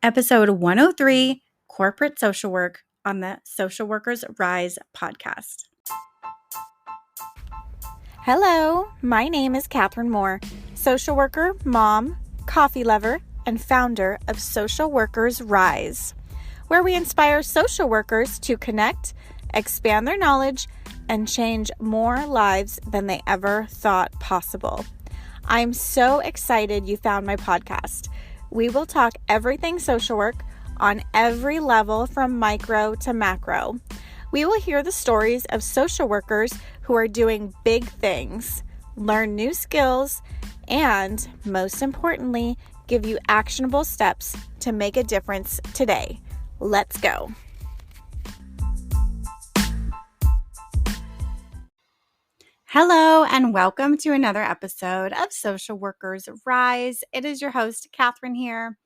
Episode 103, Corporate Social Work on the Social Workers Rise podcast. Hello, my name is Catherine Moore, social worker, mom, coffee lover, and founder of Social Workers Rise, where we inspire social workers to connect, expand their knowledge, and change more lives than they ever thought possible. I'm so excited you found my podcast. We will talk everything social work on every level from micro to macro. We will hear the stories of social workers who are doing big things, learn new skills, and most importantly, give you actionable steps to make a difference today. Let's go. Hello, and welcome to another episode of Social Workers Rise. It is your host, Catherine here.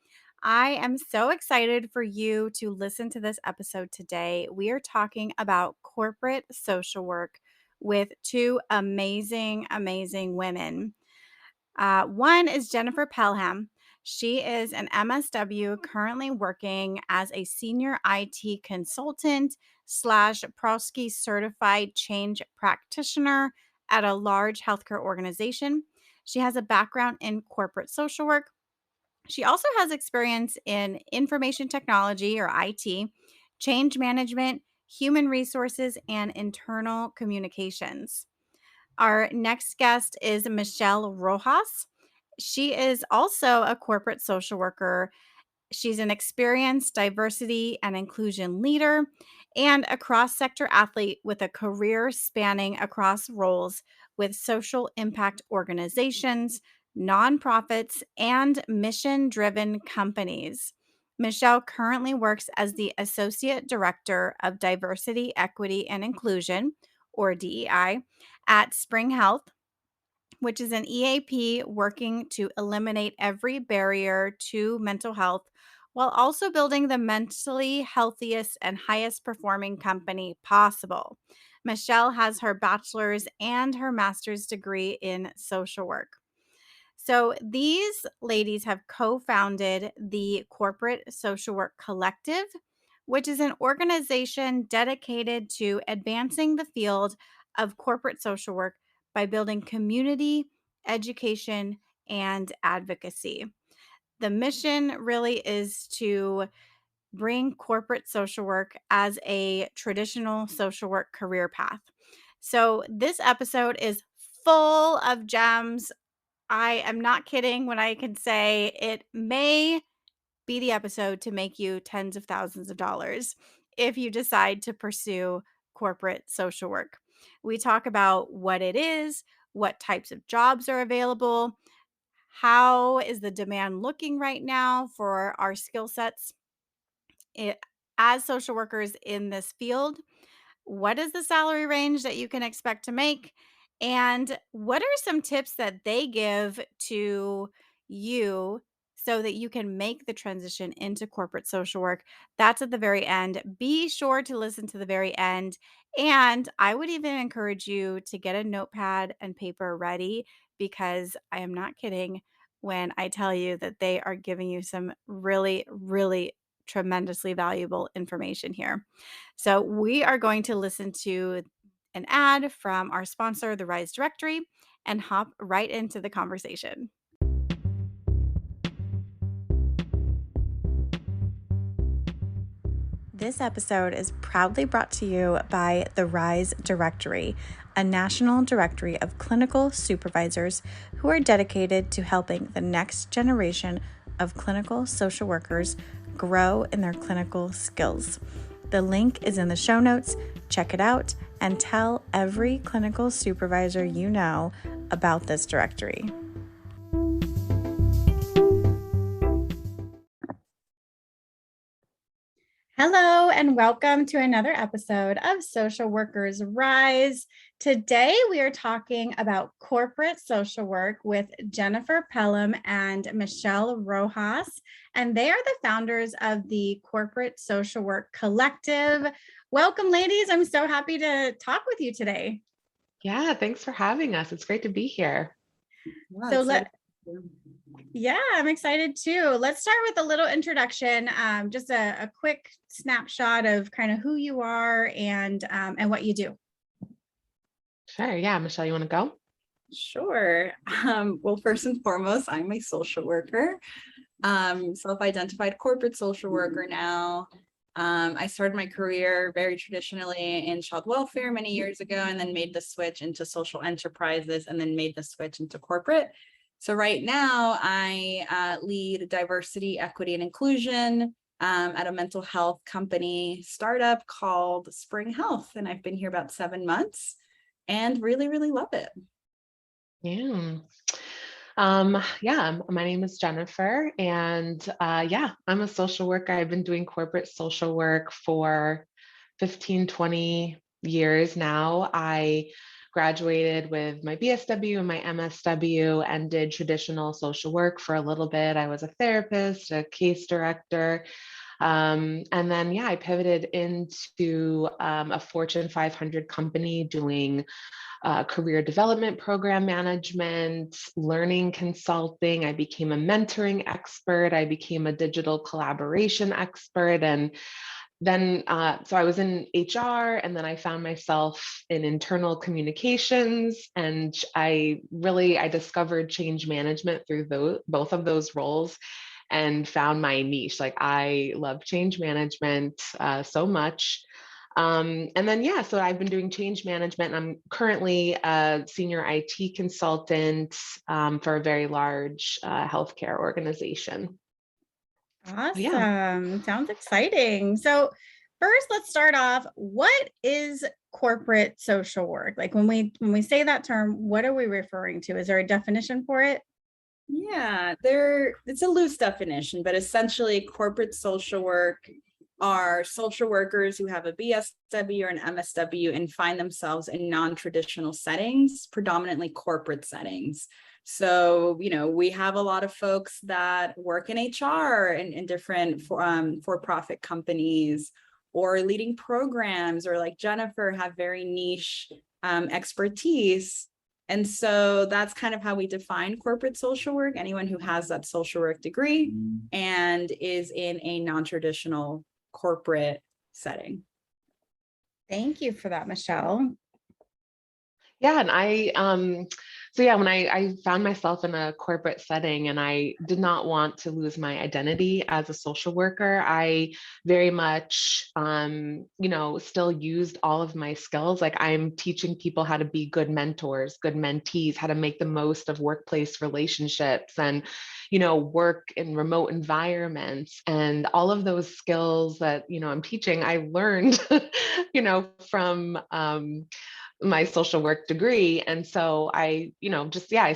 I am so excited for you to listen to this episode today. We are talking about corporate social work with two amazing women. One is Jennifer Pelham. She is an MSW currently working as a senior IT consultant / Prosky certified change practitioner at a large healthcare organization. She has a background in corporate social work. She also has experience in information technology or IT, change management, human resources, and internal communications. Our next guest is Michelle Rojas. She is also a corporate social worker. She's an experienced diversity and inclusion leader and a cross sector athlete with a career spanning across roles with social impact organizations, nonprofits, and mission driven companies. Michelle currently works as the Associate Director of Diversity, Equity, and Inclusion, or DEI, at Spring Health, which is an EAP working to eliminate every barrier to mental health while also building the mentally healthiest and highest performing company possible. Michelle has her bachelor's and her master's degree in social work. So these ladies have co-founded the Corporate Social Work Collective, which is an organization dedicated to advancing the field of corporate social work by building community, education, and advocacy. The mission really is to bring corporate social work as a traditional social work career path. So this episode is full of gems. I am not kidding when I can say it may be the episode to make you tens of thousands of dollars if you decide to pursue corporate social work. We talk about what it is, what types of jobs are available, how is the demand looking right now for our skill sets as social workers in this field. What is the salary range that you can expect to make? And what are some tips that they give to you so that you can make the transition into corporate social work? That's at the very end. Be sure to listen to the very end. And I would even encourage you to get a notepad and paper ready because I am not kidding when I tell you that they are giving you some really tremendously valuable information here. So we are going to listen to an ad from our sponsor, the Rise Directory, and hop right into the conversation. This episode is proudly brought to you by the Rise Directory, a national directory of clinical supervisors who are dedicated to helping the next generation of clinical social workers grow in their clinical skills. The link is in the show notes. Check it out and tell every clinical supervisor you know about this directory. Hello, and welcome to another episode of Social Workers Rise. Today, we are talking about corporate social work with Jennifer Pelham and Michelle Rojas, and they are the founders of the Corporate Social Work Collective. Welcome, ladies. I'm so happy to talk with you today. Yeah, thanks for having us. It's great to be here. So Yeah, I'm excited too. Let's start with a little introduction, just a quick snapshot of kind of who you are and what you do. Sure. Yeah. Michelle, you want to go? Sure. Well, first and foremost, I'm a social worker, self-identified corporate social worker now. I started my career very traditionally in child welfare many years ago, and then made the switch into social enterprises, and then made the switch into corporate. So right now I lead diversity, equity, and inclusion at a mental health company startup called Spring Health. And I've been here about 7 months and really, really love it. Yeah. Yeah, my name is Jennifer, and yeah, I'm a social worker. I've been doing corporate social work for 15, 20 years now. I graduated with my BSW and my MSW and did traditional social work for a little bit. I was a therapist, a case director. And then, yeah, I pivoted into a Fortune 500 company doing career development program management, learning consulting. I became a mentoring expert. I became a digital collaboration expert. And then, so I was in HR, and then I found myself in internal communications. And I discovered change management through both of those roles and found my niche. Like, I love change management so much. And then, yeah, so I've been doing change management. I'm currently a senior IT consultant for a very large healthcare organization. Yeah. Awesome. Sounds exciting. So first, let's start off. What is corporate social work? Like when we say that term, what are we referring to? Is there a definition for it? Yeah, it's a loose definition, but essentially corporate social work are social workers who have a BSW or an MSW and find themselves in non-traditional settings, predominantly corporate settings. So, we have a lot of folks that work in HR and in different for-profit companies, or leading programs, or like Jennifer, have very niche expertise. And so that's kind of how we define corporate social work: anyone who has that social work degree and is in a non-traditional corporate setting. Thank you for that, Michelle. Yeah, and so yeah, when I found myself in a corporate setting and I did not want to lose my identity as a social worker, I very much, still used all of my skills. Like, I'm teaching people how to be good mentors, good mentees, how to make the most of workplace relationships and, work in remote environments, and all of those skills that, I'm teaching, I learned, from, my social work degree. And so I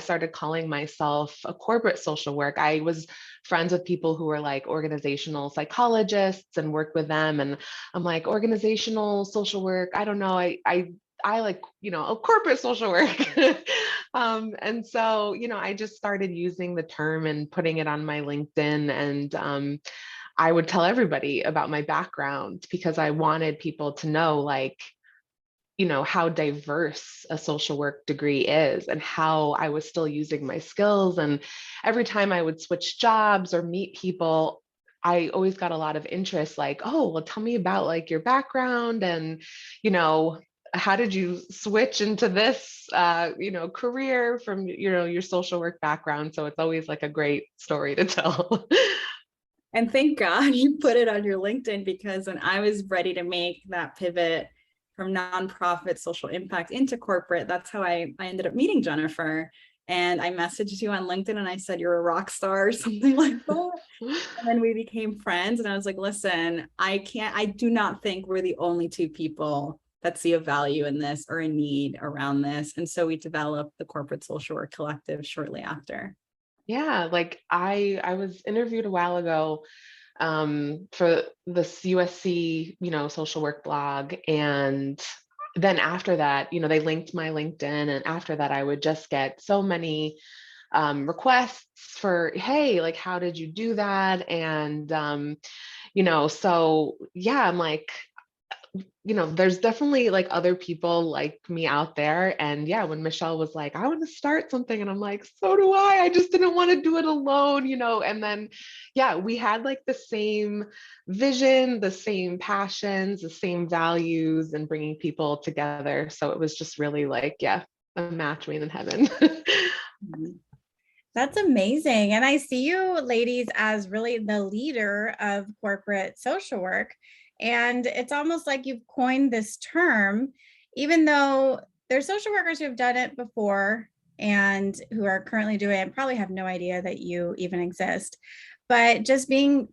started calling myself a corporate social work. I was friends with people who were like organizational psychologists and worked with them. And I'm like, organizational social work, I don't know. I like, a corporate social work. And so, I just started using the term and putting it on my LinkedIn. And I would tell everybody about my background because I wanted people to know, like, how diverse a social work degree is and how I was still using my skills. And every time I would switch jobs or meet people, I always got a lot of interest, like, oh, well, tell me about like your background and, you know, how did you switch into this, career from, your social work background? So it's always like a great story to tell. And thank God you put it on your LinkedIn, because when I was ready to make that pivot from nonprofit social impact into corporate, that's how I ended up meeting Jennifer. And I messaged you on LinkedIn and I said, you're a rock star or something like that. And then we became friends. And I was like, listen, I do not think we're the only two people that see a value in this or a need around this. And so we developed the Corporate Social Work Collective shortly after. Yeah, like I was interviewed a while ago for this USC, social work blog. And then after that, they linked my LinkedIn. And after that, I would just get so many requests for, hey, like, how did you do that? And, so yeah, I'm like, there's definitely like other people like me out there. And yeah, when Michelle was like, I want to start something, and I'm like, so do I. I just didn't want to do it alone, and then, yeah, we had like the same vision, the same passions, the same values, and bringing people together. So it was just really like, yeah, a match made in heaven. That's amazing. And I see you ladies as really the leader of corporate social work. And it's almost like you've coined this term, even though there's social workers who have done it before and who are currently doing it, probably have no idea that you even exist. But just being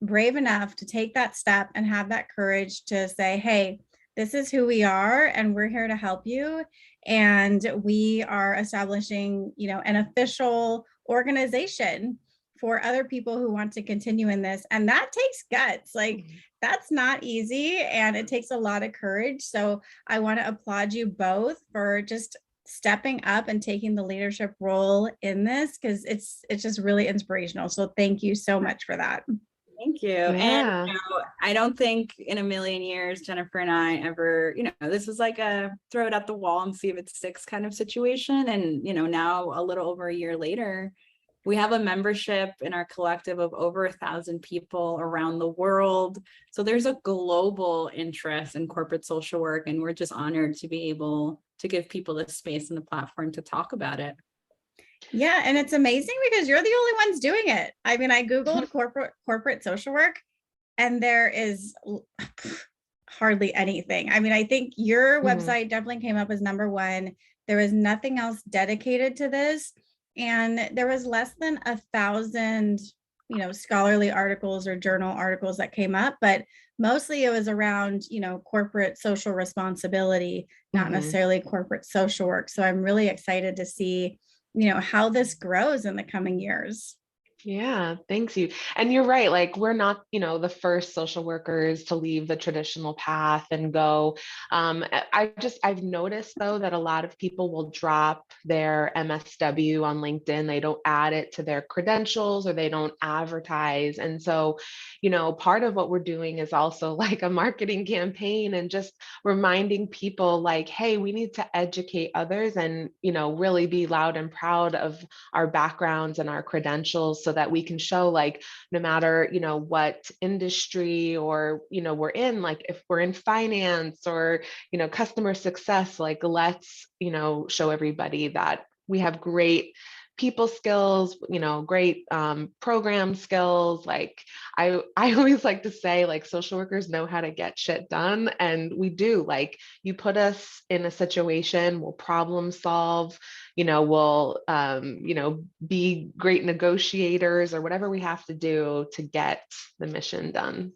brave enough to take that step and have that courage to say, hey, this is who we are and we're here to help you. And we are establishing, an official organization for other people who want to continue in this. And that takes guts. Like, that's not easy, and it takes a lot of courage. So I want to applaud you both for just stepping up and taking the leadership role in this, because it's just really inspirational. So thank you so much for that. Thank you. Yeah. And I don't think in a million years, Jennifer and I ever, this was like a throw it at the wall and see if it sticks kind of situation. And, now a little over a year later, we have a membership in our collective of over 1,000 people around the world. So there's a global interest in corporate social work, and we're just honored to be able to give people the space and the platform to talk about it. Yeah, and it's amazing because you're the only ones doing it. I mean, I Googled corporate social work, and there is hardly anything. I mean, I think your website definitely came up as number one. There was nothing else dedicated to this. And there was less than 1,000, scholarly articles or journal articles that came up, but mostly it was around, corporate social responsibility, not necessarily corporate social work. So I'm really excited to see, how this grows in the coming years. Yeah, thanks you. And you're right. Like, we're not, the first social workers to leave the traditional path and go. I've noticed though that a lot of people will drop their MSW on LinkedIn. They don't add it to their credentials, or they don't advertise. And so, part of what we're doing is also like a marketing campaign, and just reminding people like, hey, we need to educate others, and, really be loud and proud of our backgrounds and our credentials, so that we can show, like, no matter, what industry or, we're in, like if we're in finance or, customer success, like, let's, show everybody that we have great people skills, great program skills. Like, I always like to say, like, social workers know how to get shit done, and we do. Like, you put us in a situation, we'll problem solve, we'll be great negotiators, or whatever we have to do to get the mission done.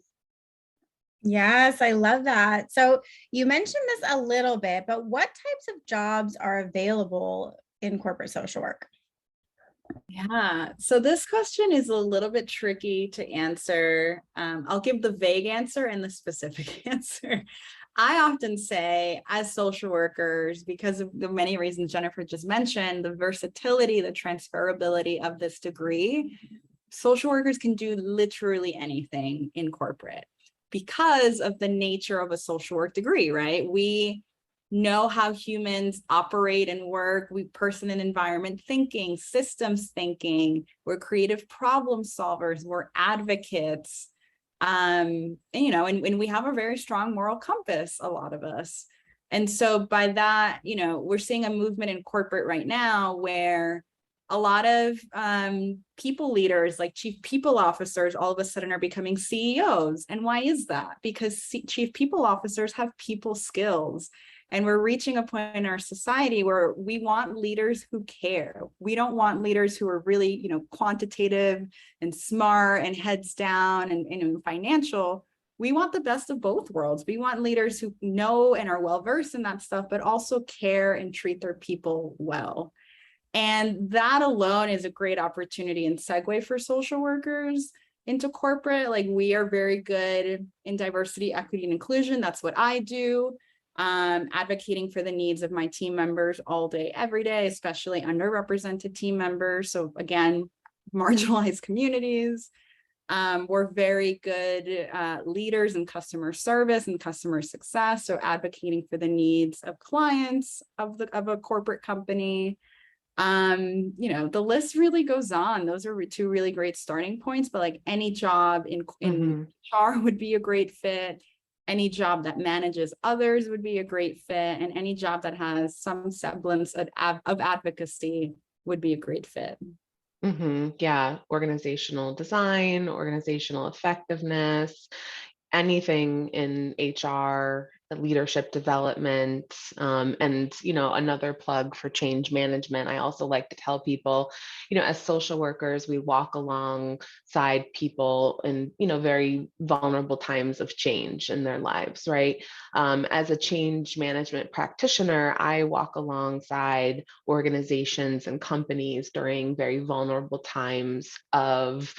Yes, I love that. So you mentioned this a little bit, but what types of jobs are available in corporate social work? Yeah, so this question is a little bit tricky to answer. I'll give the vague answer and the specific answer. I often say, as social workers, because of the many reasons Jennifer just mentioned, the versatility, the transferability of this degree, social workers can do literally anything in corporate because of the nature of a social work degree, right? We know how humans operate and work. We person and environment thinking, systems thinking, we're creative problem solvers, we're advocates. And we have a very strong moral compass, a lot of us. And so by that, we're seeing a movement in corporate right now where a lot of people leaders, like chief people officers, all of a sudden are becoming CEOs. And why is that? Because chief people officers have people skills. And we're reaching a point in our society where we want leaders who care. We don't want leaders who are really, quantitative and smart and heads down and financial. We want the best of both worlds. We want leaders who know and are well-versed in that stuff, but also care and treat their people well. And that alone is a great opportunity and segue for social workers into corporate. Like, we are very good in diversity, equity, and inclusion. That's what I do. Advocating for the needs of my team members all day, every day, especially underrepresented team members. So again, marginalized communities. We're very good leaders in customer service and customer success, so advocating for the needs of clients of a corporate company. The list really goes on. Those are two really great starting points, but like any job in HR would be a great fit. Any job that manages others would be a great fit, and any job that has some semblance of advocacy would be a great fit. Yeah, organizational design, organizational effectiveness, anything in HR, leadership development, and another plug for change management. I also like to tell people, as social workers, we walk alongside people in very vulnerable times of change in their lives, right? As a change management practitioner, I walk alongside organizations and companies during very vulnerable times of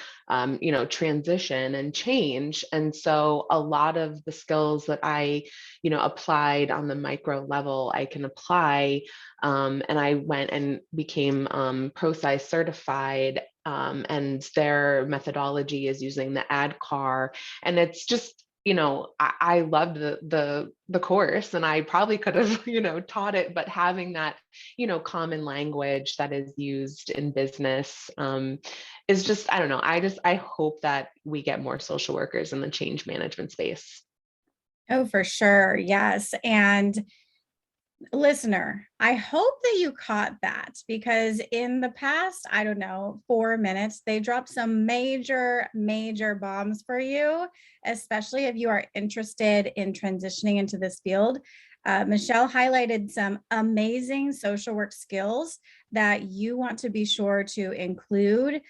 transition and change. And so a lot of the skills that I, applied on the micro level, I can apply. And I went and became ProSci certified. And their methodology is using the ADCAR. And it's just, I loved the course, and I probably could have, taught it, but having that, common language that is used in business is just, I don't know. I hope that we get more social workers in the change management space. Oh, for sure. Yes. And listener, I hope that you caught that, because in the past, I don't know, 4 minutes, they dropped some major, major bombs for you, especially if you are interested in transitioning into this field. Michelle highlighted some amazing social work skills that you want to be sure to include,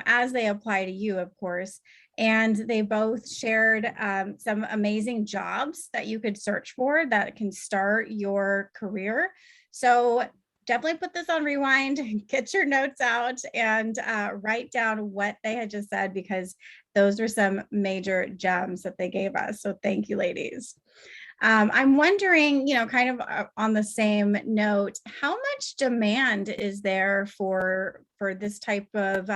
as they apply to you, of course. And they both shared some amazing jobs that you could search for that can start your career. So definitely put this on rewind, get your notes out, and write down what they had just said, because those were some major gems that they gave us. So thank you, ladies. I'm wondering, kind of on the same note, how much demand is there for this type of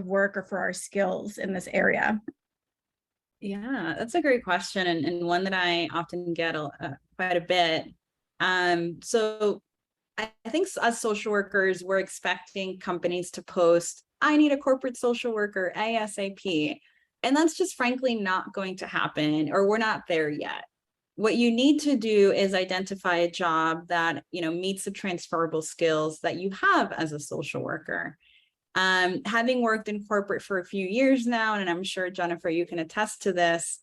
work, or for our skills in this area? Yeah, that's a great question, and one that I often get quite a bit. So I think as social workers, we're expecting companies to post, "I need a corporate social worker ASAP." And that's just frankly not going to happen, or we're not there yet. What you need to do is identify a job that, meets the transferable skills that you have as a social worker. Having worked in corporate for a few years now, and I'm sure, Jennifer, you can attest to this,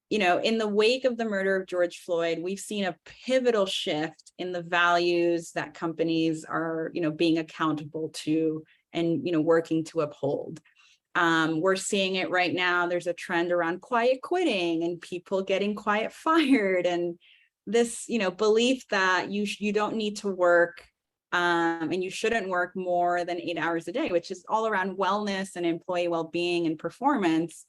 in the wake of the murder of George Floyd, we've seen a pivotal shift in the values that companies are, being accountable to and, working to uphold. We're seeing it right now. There's a trend around quiet quitting and people getting quiet fired, and this, belief that you don't need to work and you shouldn't work more than 8 hours a day, which is all around wellness and employee well-being and performance.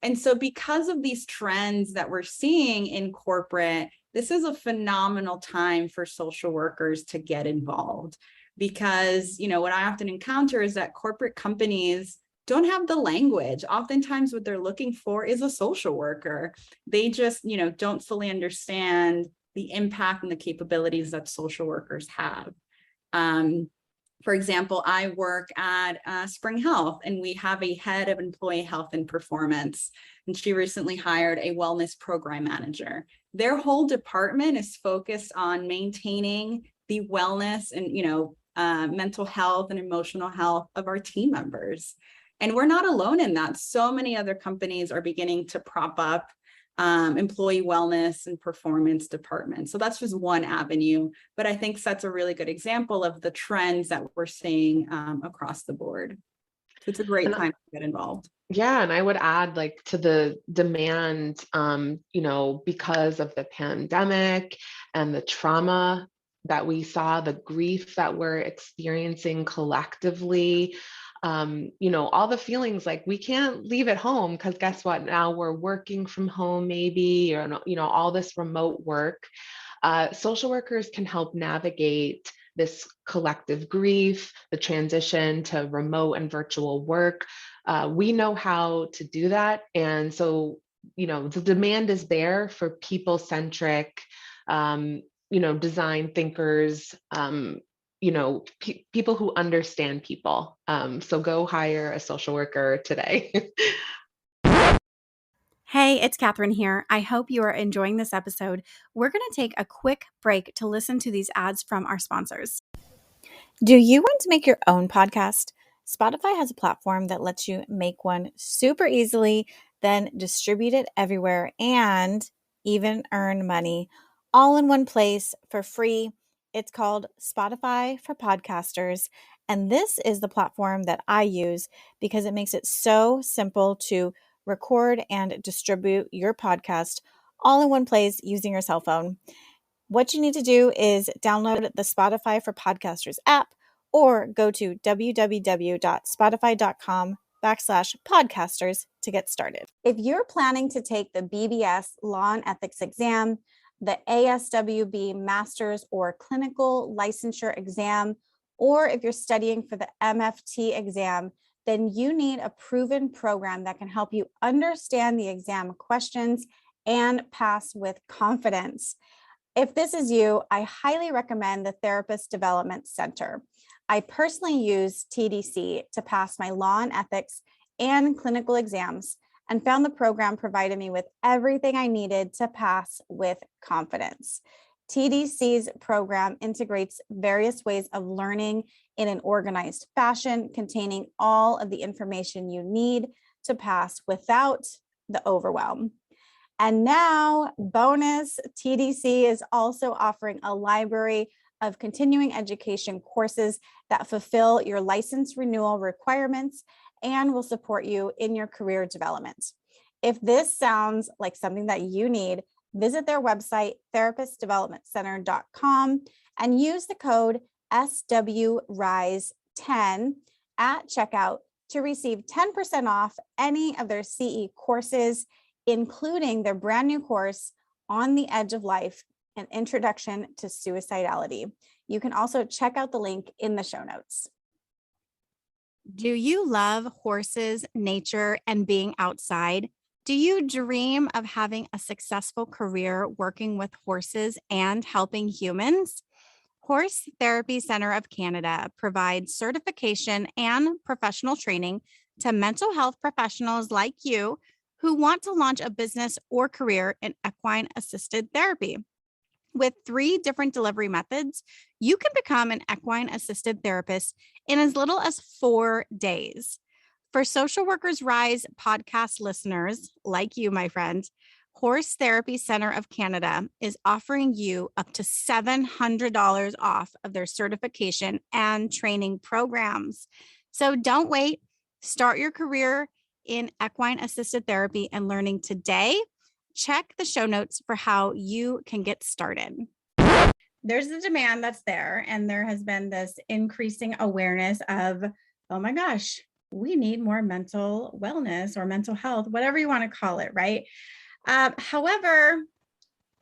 And so because of these trends that we're seeing in corporate, this is a phenomenal time for social workers to get involved, because, what I often encounter is that corporate companies don't have the language. Oftentimes what they're looking for is a social worker. They just, don't fully understand the impact and the capabilities that social workers have. For example, I work at Spring Health, and we have a head of employee health and performance, and she recently hired a wellness program manager. Their whole department is focused on maintaining the wellness and, mental health and emotional health of our team members. And we're not alone in that. So many other companies are beginning to prop up employee wellness and performance departments. So that's just one avenue, but I think sets a really good example of the trends that we're seeing across the board. So it's a great time to get involved. Yeah, and I would add, like, to the demand, because of the pandemic and the trauma that we saw, the grief that we're experiencing collectively, all the feelings like we can't leave at home because guess what? Now we're working from home, maybe, or, all this remote work. Social workers can help navigate this collective grief, the transition to remote and virtual work, we know how to do that. And so, the demand is there for people-centric, design thinkers, people who understand people. So go hire a social worker today. Hey, it's Catherine here. I hope you are enjoying this episode. We're going to take a quick break to listen to these ads from our sponsors. Do you want to make your own podcast? Spotify has a platform that lets you make one super easily, then distribute it everywhere and even earn money all in one place for free. It's called Spotify for Podcasters. And this is the platform that I use because it makes it so simple to record and distribute your podcast all in one place using your cell phone. What you need to do is download the Spotify for Podcasters app or go to www.spotify.com/podcasters to get started. If you're planning to take the BBS Law and Ethics exam, the ASWB Masters or Clinical Licensure exam, or if you're studying for the MFT exam, then you need a proven program that can help you understand the exam questions and pass with confidence. If this is you, I highly recommend the Therapist Development Center. I personally use TDC to pass my law and ethics and clinical exams and found the program provided me with everything I needed to pass with confidence. TDC's program integrates various ways of learning in an organized fashion, containing all of the information you need to pass without the overwhelm. And now, bonus, TDC is also offering a library of continuing education courses that fulfill your license renewal requirements and will support you in your career development. If this sounds like something that you need, visit their website, therapistdevelopmentcenter.com, and use the code SWRISE10 at checkout to receive 10% off any of their CE courses, including their brand new course, On the Edge of Life, an Introduction to Suicidality. You can also check out the link in the show notes. Do you love horses, nature, and being outside? Do you dream of having a successful career working with horses and helping humans? Horse Therapy Center of Canada provides certification and professional training to mental health professionals like you who want to launch a business or career in equine assisted therapy. With 3 different delivery methods, you can become an equine assisted therapist in as little as 4 days. For Social Workers Rise podcast listeners like you, my friend, Horse Therapy Center of Canada is offering you up to $700 off of their certification and training programs. So don't wait. Start your career in equine assisted therapy and learning today. Check the show notes for how you can get started. There's a demand that's there, and there has been this increasing awareness of, oh my gosh, we need more mental wellness or mental health, whatever you want to call it, right? However,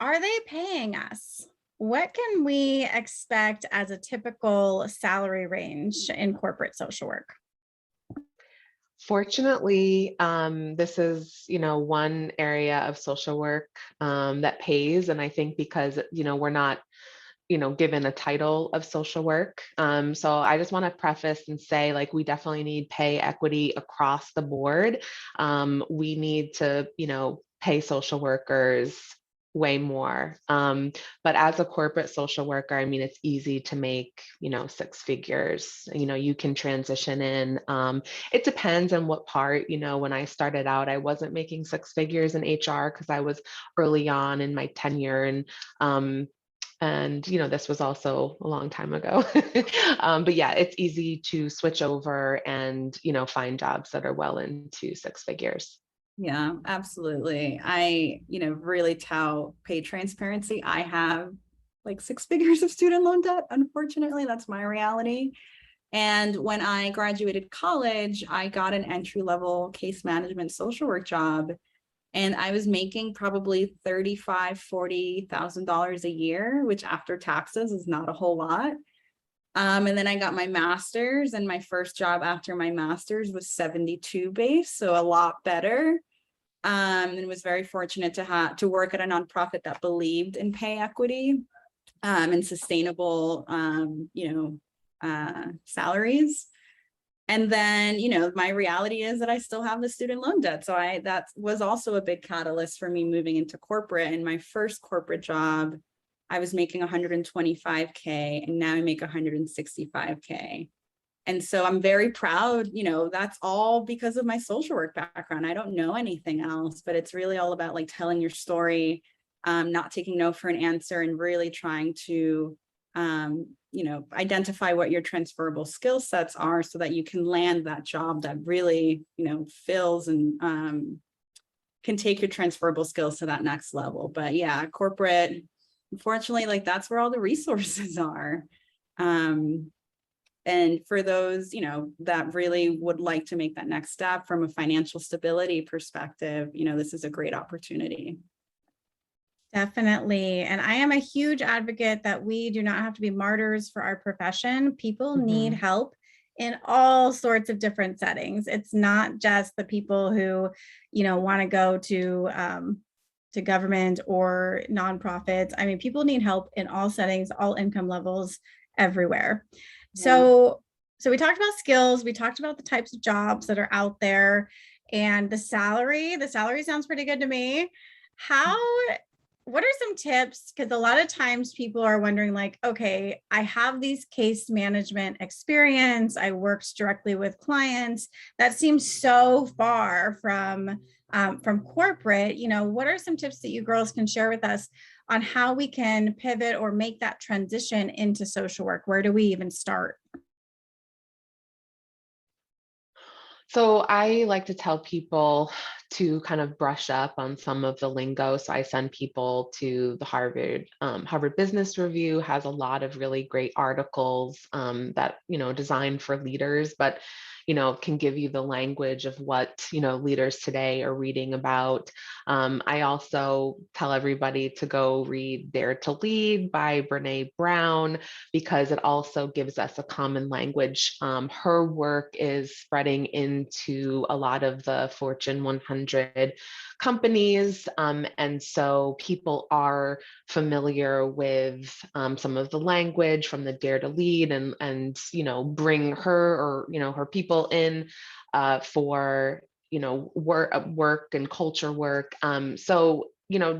are they paying us? What can we expect as a typical salary range in corporate social work? Fortunately, this is, one area of social work that pays. And I think because, we're not, given a title of social work. So I just want to preface and say, like, we definitely need pay equity across the board. We need to, pay social workers way more. But as a corporate social worker, I mean, it's easy to make, 6 figures. You can transition in. It depends on what part. When I started out, I wasn't making 6 figures in HR because I was early on in my tenure, and this was also a long time ago. But yeah, it's easy to switch over and find jobs that are well into 6 figures. Yeah, absolutely. I, really tout pay transparency. I have like 6 figures of student loan debt. Unfortunately, that's my reality. And when I graduated college, I got an entry-level case management social work job. And I was making probably $35,000, $40,000 a year, which after taxes is not a whole lot. And then I got my master's, and my first job after my master's was 72 base, so a lot better. And was very fortunate to work at a nonprofit that believed in pay equity and sustainable, salaries. And then, my reality is that I still have the student loan debt. So that was also a big catalyst for me moving into corporate. And my first corporate job, I was making 125K, and now I make 165K. And so I'm very proud, that's all because of my social work background. I don't know anything else, but it's really all about like telling your story, not taking no for an answer, and really trying to, identify what your transferable skill sets are so that you can land that job that really, fills and can take your transferable skills to that next level. But yeah, corporate, unfortunately, like that's where all the resources are. And for those, that really would like to make that next step from a financial stability perspective, this is a great opportunity. Definitely. And I am a huge advocate that we do not have to be martyrs for our profession. People need help in all sorts of different settings. It's not just the people who, want to go to government or nonprofits. I mean, people need help in all settings, all income levels, everywhere. Yeah. So we talked about skills, we talked about the types of jobs that are out there, and the salary sounds pretty good to me. What are some tips? Because a lot of times people are wondering like, okay, I have these case management experience. I worked directly with clients. That seems so far from corporate. What are some tips that you girls can share with us on how we can pivot or make that transition into social work? Where do we even start? So I like to tell people to kind of brush up on some of the lingo. So I send people to the Harvard Business Review has a lot of really great articles that, designed for leaders, but, can give you the language of what, leaders today are reading about. I also tell everybody to go read Dare to Lead by Brene Brown, because it also gives us a common language. Her work is spreading into a lot of the Fortune 100 companies. And so people are familiar with some of the language from the Dare to Lead, and bring her or, her people in for, work and culture work. So,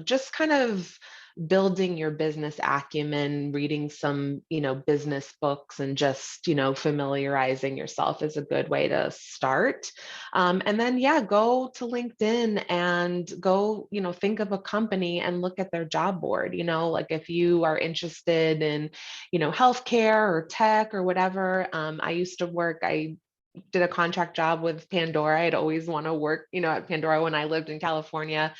just kind of building your business acumen, reading some, business books, and just, familiarizing yourself is a good way to start. And then, go to LinkedIn and go, think of a company and look at their job board. Like if you are interested in, healthcare or tech or whatever. I did a contract job with Pandora. I'd always want to work, at Pandora when I lived in California.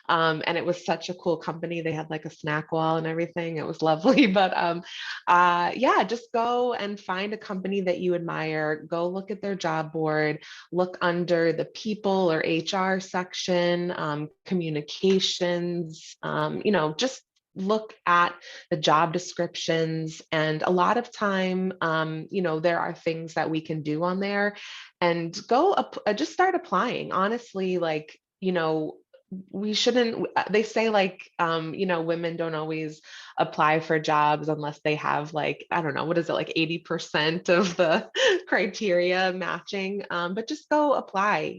And it was such a cool company. They had like a snack wall and everything. It was lovely. But just go and find a company that you admire. Go look at their job board, look under the people or HR section, communications, just look at the job descriptions. And a lot of time, there are things that we can do on there, and just start applying. Honestly, like, we shouldn't, they say like, women don't always apply for jobs unless they have like, I don't know, what is it, like 80% of the criteria matching, but just go apply,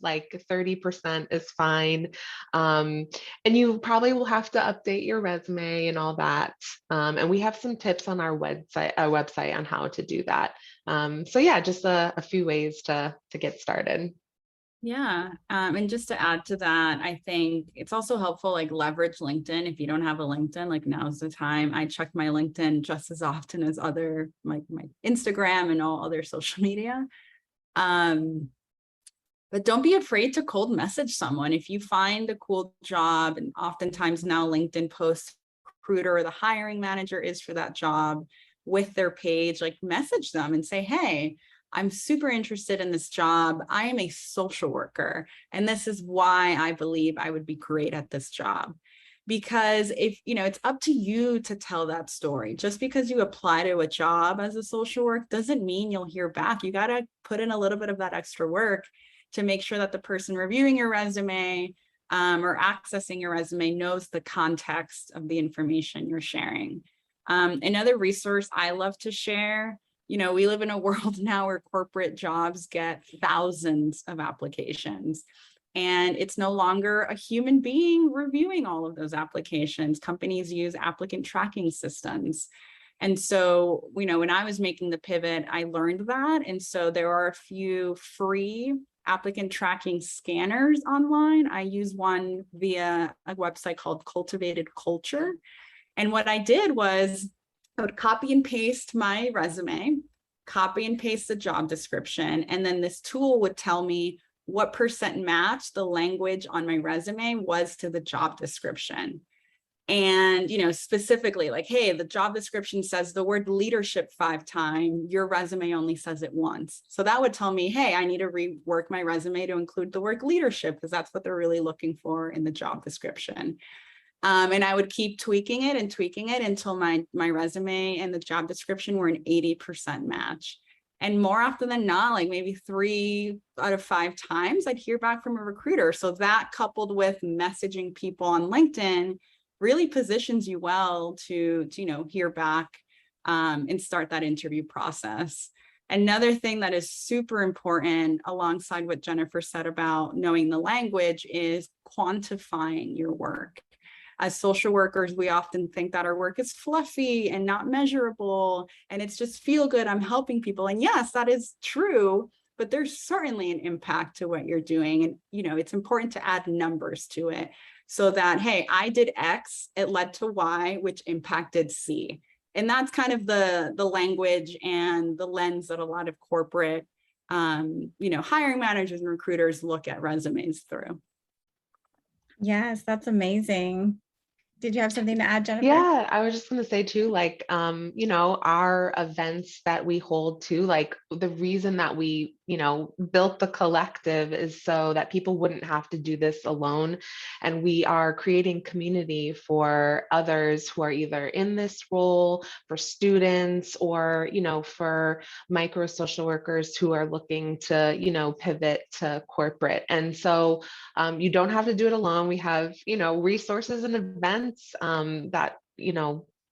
like 30% is fine. And you probably will have to update your resume and all that. And we have some tips on our website on how to do that. Just a few ways to get started. Yeah. And just to add to that, I think it's also helpful, like leverage LinkedIn. If you don't have a LinkedIn, like now's the time. I check my LinkedIn just as often as other, like my Instagram and all other social media. But don't be afraid to cold message someone. If you find a cool job, and oftentimes now LinkedIn posts recruiter or the hiring manager is for that job with their page, like message them and say, hey, I'm super interested in this job. I am a social worker, and this is why I believe I would be great at this job. because if, it's up to you to tell that story. Just because you apply to a job as a social work doesn't mean you'll hear back. You got to put in a little bit of that extra work to make sure that the person reviewing your resume or accessing your resume knows the context of the information you're sharing. Another resource I love to share, we live in a world now where corporate jobs get thousands of applications. And it's no longer a human being reviewing all of those applications. Companies use applicant tracking systems. And so, when I was making the pivot, I learned that. And so there are a few free applicant tracking scanners online. I use one via a website called Cultivated Culture. And what I did was I would copy and paste my resume, copy and paste the job description, and then this tool would tell me what percent match the language on my resume was to the job description. And, specifically like, hey, the job description says the word leadership 5 times, your resume only says it once. So that would tell me, hey, I need to rework my resume to include the word leadership because that's what they're really looking for in the job description. And I would keep tweaking it until my resume and the job description were an 80% match. And more often than not, like maybe 3 out of 5 times, I'd hear back from a recruiter. So that coupled with messaging people on LinkedIn really positions you well to hear back and start that interview process. Another thing that is super important alongside what Jennifer said about knowing the language is quantifying your work. As social workers, we often think that our work is fluffy and not measurable, and it's just feel good, I'm helping people. And yes, that is true, but there's certainly an impact to what you're doing. And, it's important to add numbers to it so that, hey, I did X, it led to Y, which impacted C. And that's kind of the language and the lens that a lot of corporate, hiring managers and recruiters look at resumes through. Yes, that's amazing. Did you have something to add, Jennifer? Yeah, I was just going to say too, like, our events that we hold too, like the reason that we, built the collective is so that people wouldn't have to do this alone. And we are creating community for others who are either in this role, for students, or, for micro social workers who are looking to, pivot to corporate. And so you don't have to do it alone. We have, resources and events that,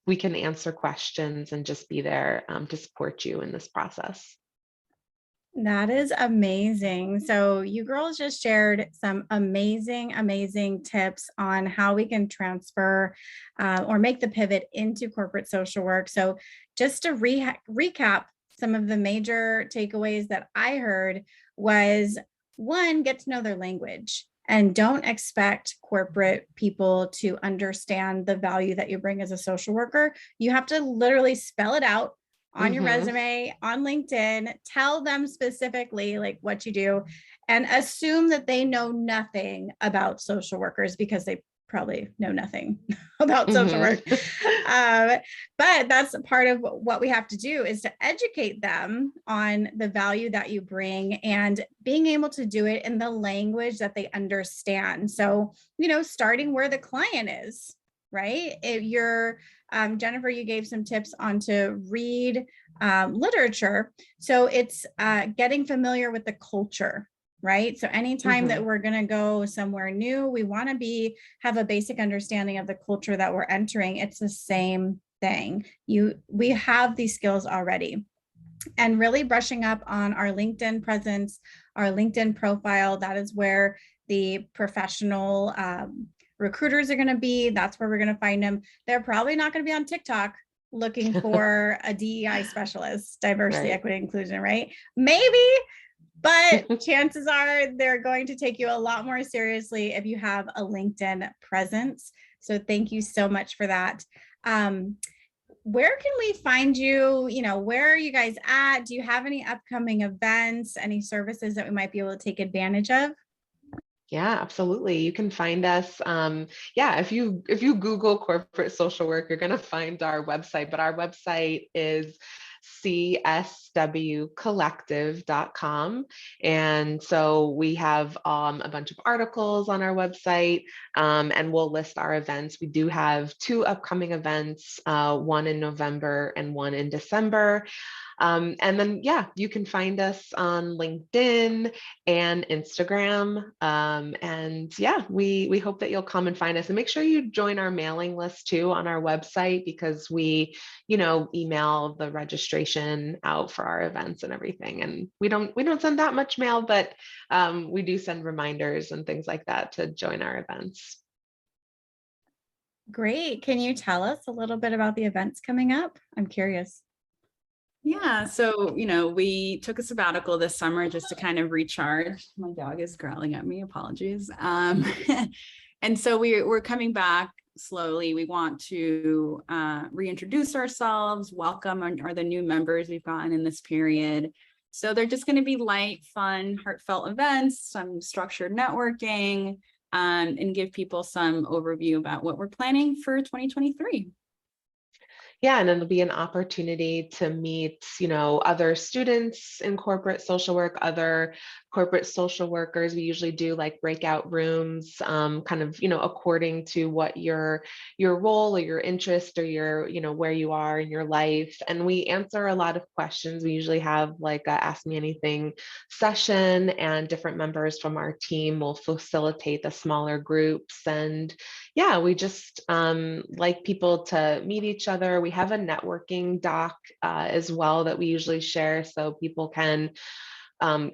we can answer questions and just be there to support you in this process. That is amazing. So you girls just shared some amazing tips on how we can transfer or make the pivot into corporate social work. So just to recap, some of the major takeaways that I heard was, 1, get to know their language. And don't expect corporate people to understand the value that you bring as a social worker. You have to literally spell it out on your resume, on LinkedIn, tell them specifically like what you do, and assume that they know nothing about social workers because they probably know nothing about social work. But that's part of what we have to do, is to educate them on the value that you bring and being able to do it in the language that they understand. So, starting where the client is, right? If you're, Jennifer, you gave some tips on to read literature. So it's getting familiar with the culture, right? So anytime that we're going to go somewhere new, we want to have a basic understanding of the culture that we're entering. It's the same thing. We have these skills already. And really brushing up on our LinkedIn presence, our LinkedIn profile. That is where the professional recruiters are going to be. That's where we're going to find them. They're probably not going to be on TikTok looking for a DEI specialist, diversity, right. equity, inclusion, right? Maybe, but chances are they're going to take you a lot more seriously if you have a LinkedIn presence. So thank you so much for that. Where can we find you? Where are you guys at? Do you have any upcoming events, any services that we might be able to take advantage of? Yeah, absolutely. You can find us. If you Google corporate social work, you're going to find our website, but our website is cswcollective.com. And so we have a bunch of articles on our website, and we'll list our events. We do have 2 upcoming events, one in November and one in December. And then, yeah, you can find us on LinkedIn and Instagram. And yeah, we hope that you'll come and find us, and make sure you join our mailing list too on our website, because we, email the registration out for our events and everything. And we don't send that much mail, but we do send reminders and things like that to join our events. Great. Can you tell us a little bit about the events coming up? I'm curious. Yeah, so we took a sabbatical this summer just to kind of recharge. My dog is growling at me, apologies. And so we're coming back slowly. We want to reintroduce ourselves, welcome or the new members we've gotten in this period. So they're just going to be light, fun, heartfelt events, some structured networking, and give people some overview about what we're planning for 2023. Yeah, and it'll be an opportunity to meet, other students in corporate social work, other corporate social workers. We usually do like breakout rooms, kind of, according to what your role or your interest or your, where you are in your life. And we answer a lot of questions. We usually have like a Ask Me Anything session, and different members from our team will facilitate the smaller groups. And yeah, we just like people to meet each other. We have a networking doc as well that we usually share, so people can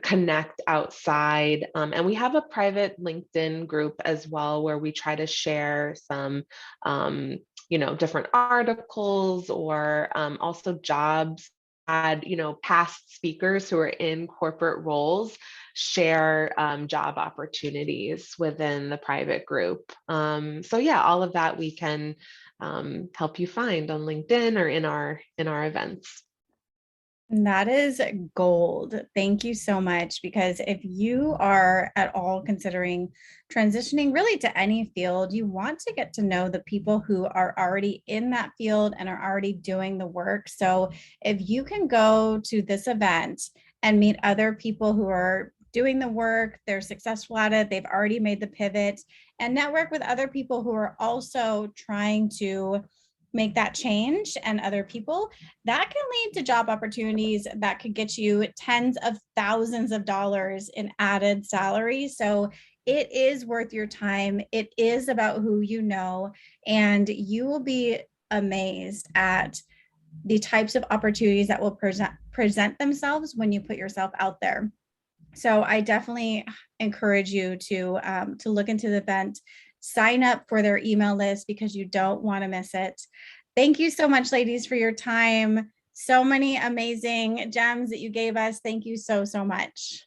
connect outside. And we have a private LinkedIn group as well, where we try to share some different articles, or also jobs. Had past speakers who are in corporate roles share job opportunities within the private group. So yeah, all of that we can help you find on LinkedIn or in our events. That is gold. Thank you so much. Because if you are at all considering transitioning really to any field, you want to get to know the people who are already in that field and are already doing the work. So if you can go to this event and meet other people who are doing the work, they're successful at it, they've already made the pivot, and network with other people who are also trying to make that change, and other people, that can lead to job opportunities that could get you tens of thousands of dollars in added salary. So it is worth your time. It is about who you know, and you will be amazed at the types of opportunities that will present themselves when you put yourself out there. So I definitely encourage you to look into the event, sign up for their email list, because you don't want to miss it. Thank you so much, ladies, for your time. So many amazing gems that you gave us. Thank you so, so much.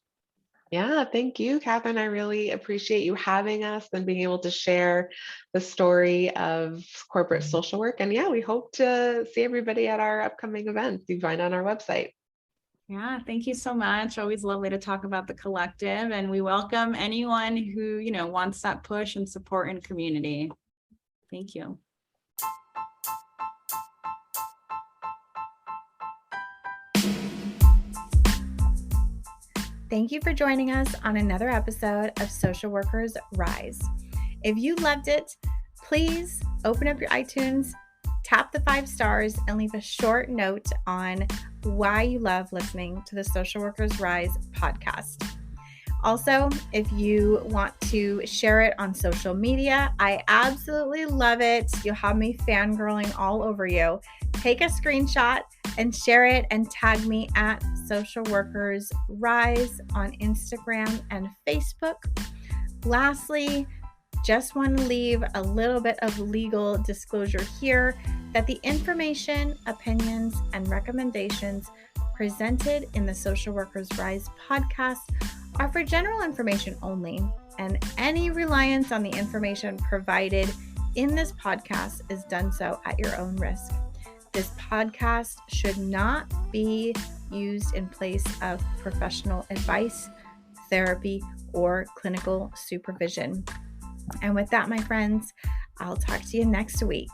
Yeah, thank you, Catherine. I really appreciate you having us and being able to share the story of corporate social work. And yeah, we hope to see everybody at our upcoming events. You find on our website. Yeah, thank you so much. Always lovely to talk about the collective, and we welcome anyone who, wants that push and support in community. Thank you. Thank you for joining us on another episode of Social Workers Rise. If you loved it, please open up your iTunes, tap the 5 stars, and leave a short note on why you love listening to the Social Workers Rise podcast. Also, if you want to share it on social media, I absolutely love it. You'll have me fangirling all over you. Take a screenshot and share it, and tag me at Social Workers Rise on Instagram and Facebook. Lastly, just want to leave a little bit of legal disclosure here that the information, opinions, and recommendations presented in the Social Workers Rise podcast are for general information only, and any reliance on the information provided in this podcast is done so at your own risk. This podcast should not be used in place of professional advice, therapy, or clinical supervision. And with that, my friends, I'll talk to you next week.